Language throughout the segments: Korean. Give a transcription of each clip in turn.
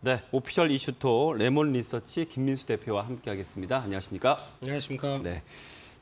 네, 오피셜 이슈토 레몬 리서치 김민수 대표와 함께하겠습니다. 안녕하십니까? 안녕하십니까? 네.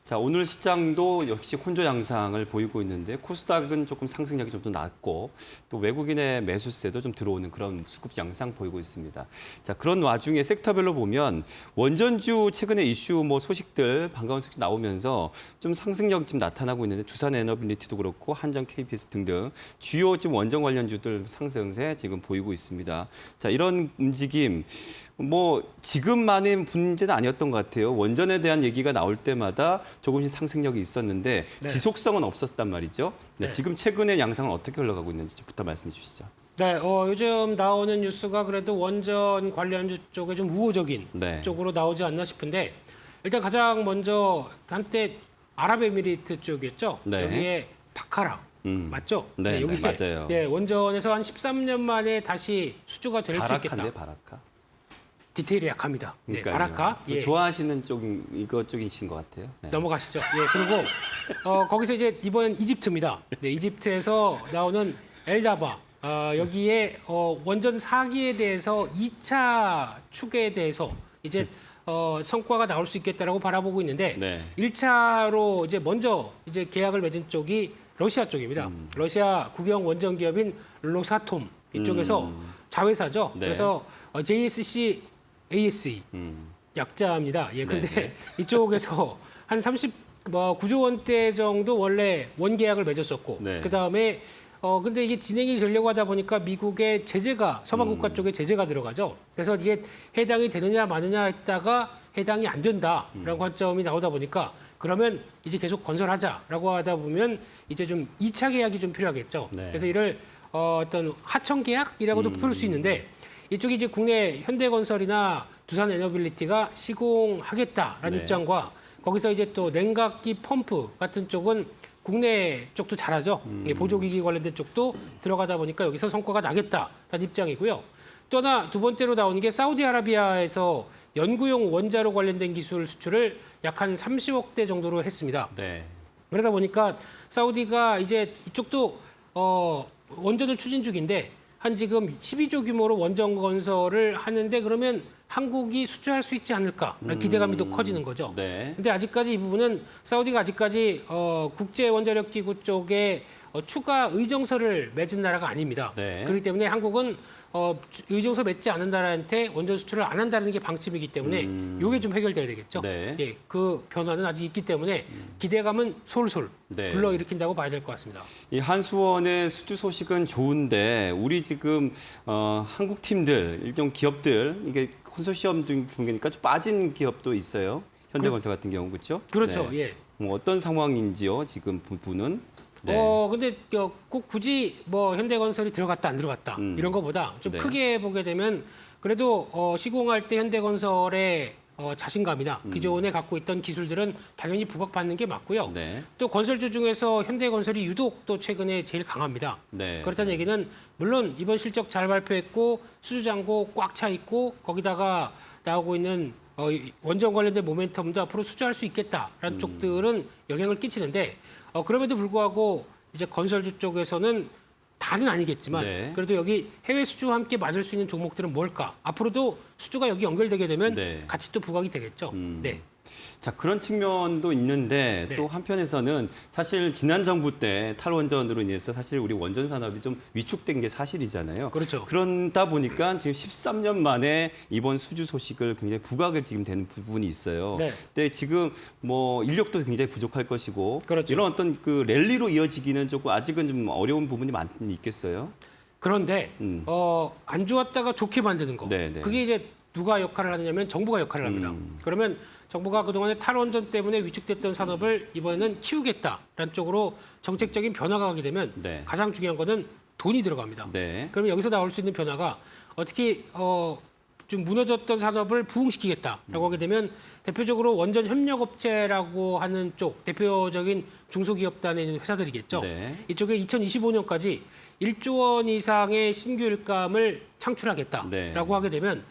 자, 오늘 시장도 역시 혼조 양상을 보이고 있는데 코스닥은 조금 상승력이 좀 더 낮고 또 외국인의 매수세도 좀 들어오는 그런 수급 양상 보이고 있습니다. 자, 그런 와중에 섹터별로 보면 원전주 최근에 이슈 소식들 반가운 소식 나오면서 좀 상승력 지금 나타나고 있는데 두산 에너빌리티도 그렇고 한전 KPS 등등 주요 지금 원전 관련주들 상승세 지금 보이고 있습니다. 자, 이런 움직임 지금만의 문제는 아니었던 것 같아요. 원전에 대한 얘기가 나올 때마다 조금씩 상승력이 있었는데 네. 지속성은 없었단 말이죠. 네, 네. 지금 최근의 양상은 어떻게 흘러가고 있는지부터 말씀해 주시죠. 네, 요즘 나오는 뉴스가 그래도 원전 관련주 쪽에 좀 우호적인 네. 쪽으로 나오지 않나 싶은데 일단 가장 먼저 한때 아랍에미리트 쪽이었죠. 네. 여기에 바카라. 맞죠? 네, 여기 맞아요. 네, 원전에서 한 13년 만에 다시 수주가 될 수 있겠다. 바라카인데 바라카. 디테일이 약합니다. 네, 그러니까요. 바라카. 예. 좋아하시는 이거 쪽이신 것 같아요. 네. 넘어가시죠. 예, 그리고 거기서 이제 이번엔 이집트입니다. 네, 이집트에서 나오는 엘다바. 여기에 원전 4기에 대해서 2차 축에 대해서 이제 성과가 나올 수 있겠다라고 바라보고 있는데 네. 1차로 이제 먼저 이제 계약을 맺은 쪽이 러시아 쪽입니다. 러시아 국영 원전 기업인 로사톰 이쪽에서 자회사죠. 네. 그래서 JSC ASE 약자입니다. 예, 근데 네. 이쪽에서 한 9조 원대 정도 원래 원계약을 맺었었고, 네. 그 다음에 근데 이게 진행이 되려고 하다 보니까 미국의 제재가 서방 국가 쪽에 제재가 들어가죠. 그래서 이게 해당이 되느냐 마느냐 했다가 해당이 안 된다라고 관점이 나오다 보니까 그러면 이제 계속 건설하자라고 하다 보면 이제 좀 2차 계약이 좀 필요하겠죠. 네. 그래서 이를 어떤 하청 계약이라고도 볼 수 있는데 이쪽이 이제 국내 현대건설이나 두산 에너빌리티가 시공하겠다라는 네. 입장과 거기서 이제 또 냉각기 펌프 같은 쪽은 국내 쪽도 잘하죠. 보조기기 관련된 쪽도 들어가다 보니까 여기서 성과가 나겠다라는 입장이고요. 또 하나 두 번째로 나오는 게 사우디아라비아에서 연구용 원자로 관련된 기술 수출을 약 한 30억대 정도로 했습니다. 네. 그러다 보니까 사우디가 이제 이쪽도 원전을 추진 중인데 한 지금 12조 규모로 원전 건설을 하는데 그러면 한국이 수주할 수 있지 않을까라는 기대감이 더 커지는 거죠. 네. 근데 아직까지 이 부분은 사우디가 아직까지 국제 원자력 기구 쪽에 추가 의정서를 맺은 나라가 아닙니다. 네. 그렇기 때문에 한국은 의정서 맺지 않은 나라한테 원전 수출을 안 한다는 게 방침이기 때문에 이게 좀 해결돼야 되겠죠. 네. 예, 그 변화는 아직 있기 때문에 기대감은 솔솔 네. 불러일으킨다고 봐야 될 것 같습니다. 이 한수원의 수주 소식은 좋은데 우리 지금 한국 팀들 일종 기업들 이게 컨소시엄 중이니까 좀 빠진 기업도 있어요. 현대건설 같은 경우 그렇죠? 그렇죠. 네. 예. 어떤 상황인지요? 지금 부분은? 네. 근데 꼭 굳이 현대건설이 들어갔다 안 들어갔다 이런 거보다 좀 네. 크게 보게 되면 그래도 시공할 때 현대건설의 자신감이나 기존에 갖고 있던 기술들은 당연히 부각받는 게 맞고요. 네. 또 건설주 중에서 현대건설이 유독 또 최근에 제일 강합니다. 네. 그렇다는 얘기는 물론 이번 실적 잘 발표했고 수주잔고 꽉 차 있고 거기다가 나오고 있는 원전 관련된 모멘텀도 앞으로 수주할 수 있겠다라는 쪽들은 영향을 끼치는데 그럼에도 불구하고 이제 건설주 쪽에서는 다는 아니겠지만 네. 그래도 여기 해외 수주와 함께 맞을 수 있는 종목들은 뭘까? 앞으로도 수주가 여기 연결되게 되면 네. 같이 또 부각이 되겠죠. 네. 자, 그런 측면도 있는데 네. 또 한편에서는 사실 지난 정부 때 탈원전으로 인해서 사실 우리 원전 산업이 좀 위축된 게 사실이잖아요. 그렇죠. 그러다 보니까 지금 13년 만에 이번 수주 소식을 굉장히 부각을 지금 되는 부분이 있어요. 네. 근데 지금 인력도 굉장히 부족할 것이고 그렇죠. 이런 어떤 그 랠리로 이어지기는 조금 아직은 좀 어려운 부분이 많이 있겠어요. 그런데 안 좋았다가 좋게 만드는 거. 네, 네. 그게 이제 누가 역할을 하느냐면 정부가 역할을 합니다. 그러면 정부가 그동안에 탈원전 때문에 위축됐던 산업을 이번에는 키우겠다라는 쪽으로 정책적인 변화가 가게 되면 네. 가장 중요한 거는 돈이 들어갑니다. 네. 그러면 여기서 나올 수 있는 변화가 어떻게 좀 무너졌던 산업을 부흥시키겠다라고 하게 되면 대표적으로 원전 협력업체라고 하는 쪽 대표적인 중소기업단에 있는 회사들이겠죠. 네. 이쪽에 2025년까지 1조 원 이상의 신규 일감을 창출하겠다라고 네. 하게 되면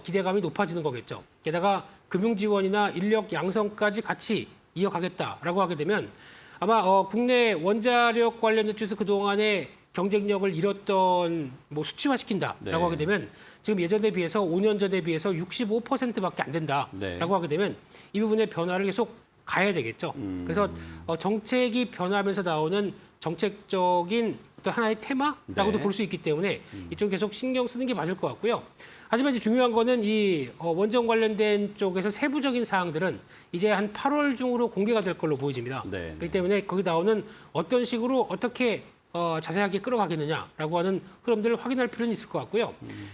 기대감이 높아지는 거겠죠. 게다가 금융 지원이나 인력 양성까지 같이 이어가겠다라고 하게 되면 아마 국내 원자력 관련된 쪽에서 그동안에 경쟁력을 잃었던 뭐 수치화시킨다라고 네. 하게 되면 지금 예전에 비해서 5년 전에 비해서 65%밖에 안 된다라고 네. 하게 되면 이 부분의 변화를 계속 가야 되겠죠. 그래서 정책이 변화하면서 나오는 정책적인 어떤 하나의 테마라고도 네. 볼 수 있기 때문에 이쪽 계속 신경 쓰는 게 맞을 것 같고요. 하지만 이제 중요한 거는 이 원전 관련된 쪽에서 세부적인 사항들은 이제 한 8월 중으로 공개가 될 걸로 보여집니다. 네. 그렇기 때문에 거기 나오는 어떤 식으로 어떻게 자세하게 끌어가겠느냐라고 하는 흐름들을 확인할 필요는 있을 것 같고요.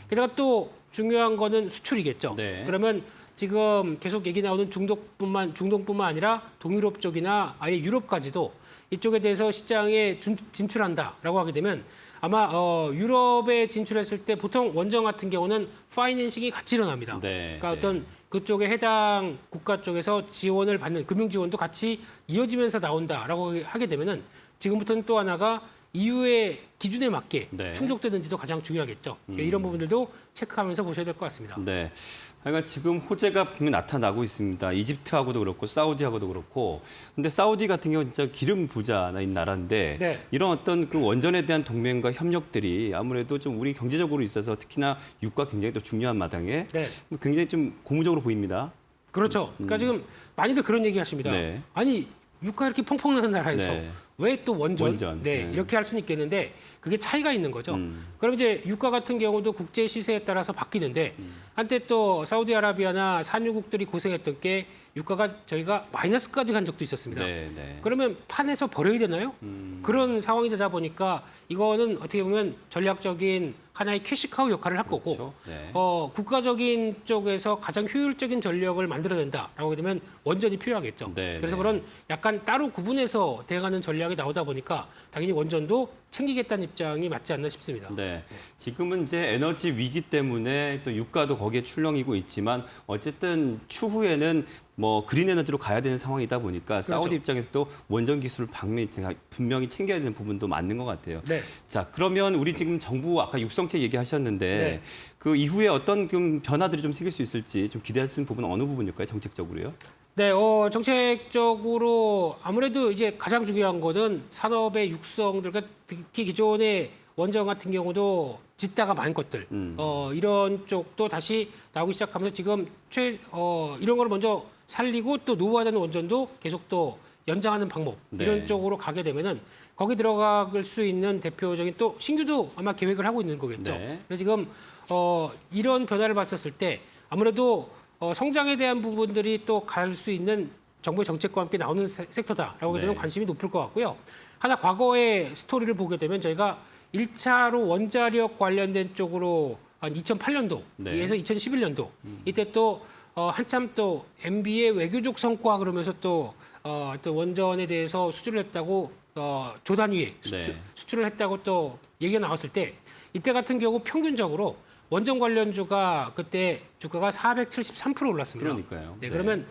게다가 또 중요한 거는 수출이겠죠. 네. 그러면 지금 계속 얘기 나오는 중동뿐만 아니라 동유럽 쪽이나 아예 유럽까지도 이쪽에 대해서 시장에 진출한다라고 하게 되면 아마 유럽에 진출했을 때 보통 원전 같은 경우는 파이낸싱이 같이 일어납니다. 네, 그러니까 네. 어떤 그쪽에 해당 국가 쪽에서 지원을 받는 금융 지원도 같이 이어지면서 나온다라고 하게 되면은 지금부터는 또 하나가 EU의 기준에 맞게 네. 충족되는지도 가장 중요하겠죠. 그러니까 이런 부분들도 체크하면서 보셔야 될 것 같습니다. 네. 그러니까 지금 호재가 분명히 나타나고 있습니다. 이집트하고도 그렇고 사우디하고도 그렇고. 근데 사우디 같은 경우는 진짜 기름 부자인 나라인데 네. 이런 어떤 그 원전에 대한 동맹과 협력들이 아무래도 좀 우리 경제적으로 있어서 특히나 유가 굉장히 또 중요한 마당에 네. 굉장히 좀 고무적으로 보입니다. 그렇죠. 그러니까 지금 많이들 그런 얘기 하십니다. 네. 아니, 유가 이렇게 펑펑 나는 나라에서 네. 왜 또 원전? 네, 네. 이렇게 할 수는 있겠는데 그게 차이가 있는 거죠. 그럼 이제 유가 같은 경우도 국제 시세에 따라서 바뀌는데 한때 또 사우디아라비아나 산유국들이 고생했던 게 유가가 저희가 마이너스까지 간 적도 있었습니다. 네, 네. 그러면 판에서 버려야 되나요? 그런 상황이 되다 보니까 이거는 어떻게 보면 전략적인 하나의 캐시카우 역할을 할 거고 그렇죠. 네. 국가적인 쪽에서 가장 효율적인 전력을 만들어낸다라고 하게 되면 원전이 필요하겠죠. 네, 그래서 네. 그런 약간 따로 구분해서 대응하는 전략이 나오다 보니까 당연히 원전도 챙기겠다는 입장이 맞지 않나 싶습니다. 네. 지금은 이제 에너지 위기 때문에 또 유가도 거기에 출렁이고 있지만 어쨌든 추후에는 뭐 그린 에너지로 가야 되는 상황이다 보니까 사우디 입장에서도 원전 기술을 분명히 챙겨야 되는 부분도 맞는 것 같아요. 네. 자, 그러면 우리 지금 정부 아까 육성책 얘기하셨는데 네. 그 이후에 어떤 좀 변화들이 좀 생길 수 있을지 좀 기대할 수 있는 부분은 어느 부분일까요? 정책적으로요? 네, 정책적으로 아무래도 이제 가장 중요한 거는 산업의 육성들, 그러니까 특히 기존의 원전 같은 경우도 짓다가 만 것들, 이런 쪽도 다시 나오기 시작하면서 지금 이런 걸 먼저 살리고 또 노후화되는 원전도 계속 또 연장하는 방법 네. 이런 쪽으로 가게 되면은 거기 들어갈 수 있는 대표적인 또 신규도 아마 계획을 하고 있는 거겠죠. 네. 그래서 지금 이런 변화를 봤었을 때 아무래도 성장에 대한 부분들이 또 갈 수 있는 정부의 정책과 함께 나오는 섹터다라고 하게 되면 네. 관심이 높을 것 같고요. 하나 과거의 스토리를 보게 되면 저희가 1차로 원자력 관련된 쪽으로 한 2008년도에서 네. 2011년도 이때 또 한참 또 MB의 외교적 성과 그러면서 또 원전에 대해서 수주를 했다고 조단 위에 네. 수출을 했다고 또 얘기가 나왔을 때 이때 같은 경우 평균적으로 원전 관련주가 그때 주가가 473% 올랐습니다. 그러니까요. 네, 네. 그러면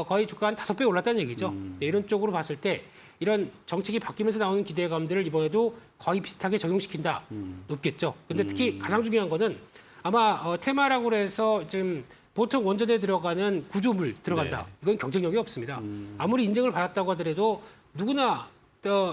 거의 주가 한 5배 올랐다는 얘기죠. 네, 이런 쪽으로 봤을 때 이런 정책이 바뀌면서 나오는 기대감들을 이번에도 거의 비슷하게 적용시킨다. 높겠죠. 근데 특히 가장 중요한 거는 아마 테마라고 해서 지금 보통 원전에 들어가는 구조물 들어간다. 네. 이건 경쟁력이 없습니다. 아무리 인증을 받았다고 하더라도 누구나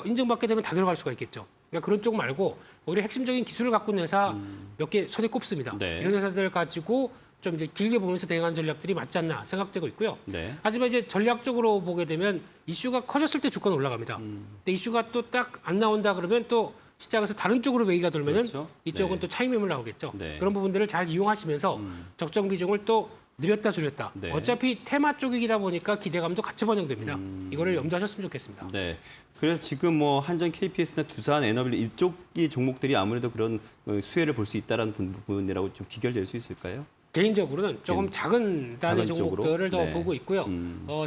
인증받게 되면 다 들어갈 수가 있겠죠. 그러니까 그런 쪽 말고 오히려 핵심적인 기술을 갖고 있는 회사 몇 개 손에 꼽습니다. 네. 이런 회사들 가지고 좀 이제 길게 보면서 대응하는 전략들이 맞지 않나 생각되고 있고요. 네. 하지만 이제 전략적으로 보게 되면 이슈가 커졌을 때 주가는 올라갑니다. 근데 이슈가 또 딱 안 나온다 그러면 또 시장에서 다른 쪽으로 매기가 돌면은 그렇죠. 이쪽은 네. 또 차익 매물 나오겠죠. 네. 그런 부분들을 잘 이용하시면서 적정 비중을 또 늘렸다 줄였다. 네. 어차피 테마 쪽이다 보니까 기대감도 같이 반영됩니다. 이거를 염두하셨으면 좋겠습니다. 네. 그래서 지금 뭐 한전 KPS나 두산 에너빌 이쪽이 종목들이 아무래도 그런 수혜를 볼 수 있다는 부분이라고 좀 귀결될 수 있을까요? 개인적으로는 조금 작은 단위 작은 쪽으로? 종목들을 더 네. 보고 있고요.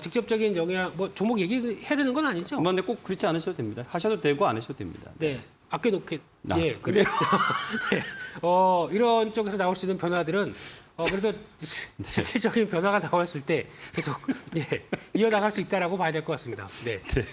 직접적인 영향, 뭐 종목 얘기해야 되는 건 아니죠. 근데 꼭 그렇지 않으셔도 됩니다. 하셔도 되고 안 하셔도 됩니다. 네, 아껴놓게. 아, 예, 그래. 네, 이런 쪽에서 나올 수 있는 변화들은 그래도 실질적인 변화가 나왔을 때 계속 이어나갈 수 있다라고 봐야 될 것 같습니다. 네. 네.